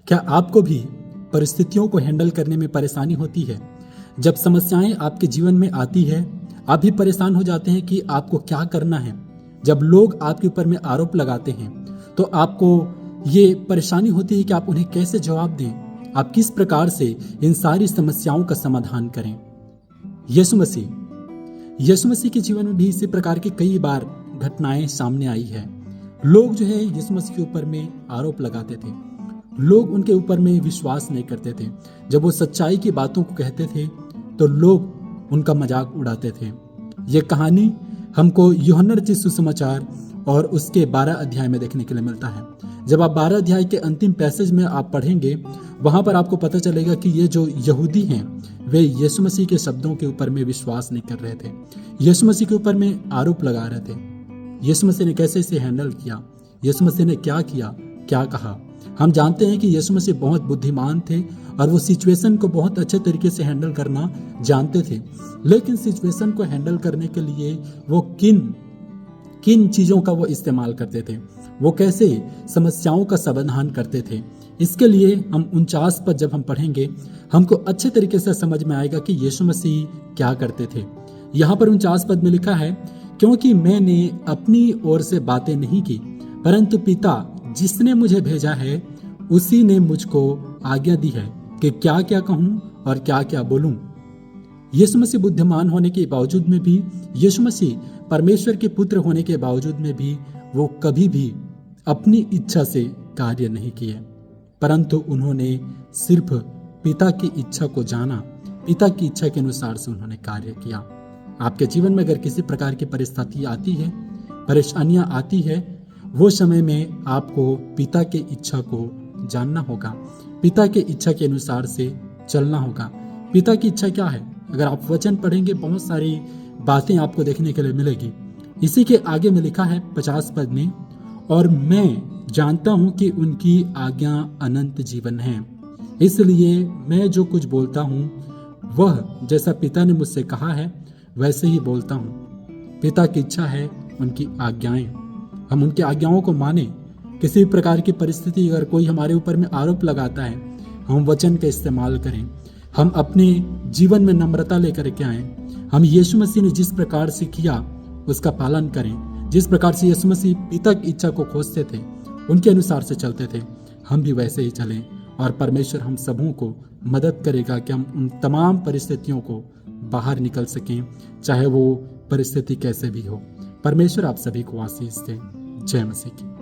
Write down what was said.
क्या आपको भी परिस्थितियों को हैंडल करने में परेशानी होती है? जब समस्याएं आपके जीवन में आती है, आप भी परेशान हो जाते हैं कि आपको क्या करना है। जब लोग आपके ऊपर में आरोप लगाते हैं तो आपको ये परेशानी होती है कि आप उन्हें कैसे जवाब दें, आप किस प्रकार से इन सारी समस्याओं का समाधान करें। यीशु मसीह के जीवन में भी इसी प्रकार की कई बार घटनाएं सामने आई है। लोग जो है यीशु मसीह के ऊपर में आरोप लगाते थे, लोग उनके ऊपर में विश्वास नहीं करते थे। जब वो सच्चाई की बातों को कहते थे तो लोग उनका मजाक उड़ाते थे। ये कहानी हमको यूहन्ना रचित सुसमाचार और उसके 12 अध्याय में देखने के लिए मिलता है। जब आप 12 अध्याय के अंतिम पैसेज में आप पढ़ेंगे, वहां पर आपको पता चलेगा कि ये जो यहूदी हैं वे यीशु मसीह के शब्दों के ऊपर में विश्वास नहीं कर रहे थे, यीशु मसीह के ऊपर में आरोप लगा रहे थे। यीशु मसीह ने कैसे इसे हैंडल किया, यीशु मसीह ने क्या किया, क्या कहा। हम जानते हैं कि यीशु मसीह बहुत बुद्धिमान थे और वो सिचुएशन को बहुत अच्छे तरीके से हैंडल करना जानते थे। लेकिन सिचुएशन को हैंडल करने के लिए वो किन चीजों का वो इस्तेमाल करते थे, वो कैसे समस्याओं का समाधान करते थे, इसके लिए हम 49 पद जब हम पढ़ेंगे हमको अच्छे तरीके से समझ में आएगा कि यीशु मसीह क्या करते थे। यहाँ पर 49 पद में लिखा है, क्योंकि मैंने अपनी ओर से बातें नहीं की, परंतु पिता जिसने मुझे भेजा है उसी ने मुझको आज्ञा दी है कि क्या क्या कहूं और क्या क्या बोलूं। यीशु मसीह बुद्धिमान होने के बावजूद में भी, यीशु मसीह परमेश्वर के पुत्र होने के बावजूद में भी वो कभी भी अपनी इच्छा से कार्य नहीं किए, परंतु उन्होंने सिर्फ पिता की इच्छा को जाना, पिता की इच्छा के अनुसार से उन्होंने कार्य किया। आपके जीवन में अगर किसी प्रकार की परिस्थिति आती है, परेशानियां आती है, वो समय में आपको पिता के इच्छा को जानना होगा, पिता के इच्छा के अनुसार से चलना होगा। पिता की इच्छा क्या है? अगर आप वचन पढ़ेंगे बहुत सारी बातें आपको देखने के लिए मिलेगी। इसी के आगे में लिखा है 50 पद में, और मैं जानता हूं कि उनकी आज्ञा अनंत जीवन है, इसलिए मैं जो कुछ बोलता हूं वह जैसा पिता ने मुझसे कहा है वैसे ही बोलता हूं। पिता की इच्छा है उनकी आज्ञाएं, हम उनकी आज्ञाओं को माने। किसी प्रकार की परिस्थिति अगर कोई हमारे ऊपर में आरोप लगाता है, हम वचन का इस्तेमाल करें, हम अपने जीवन में नम्रता लेकर के आए, हम यीशु मसीह ने जिस प्रकार से किया उसका पालन करें। जिस प्रकार से यीशु मसीह पिता की इच्छा को खोजते थे, उनके अनुसार से चलते थे, हम भी वैसे ही चलें और परमेश्वर हम सबों को मदद करेगा कि हम उन तमाम परिस्थितियों को बाहर निकल सकें, चाहे वो परिस्थिति कैसे भी हो। परमेश्वर आप सभी को आशीष दे। जय मसीह की।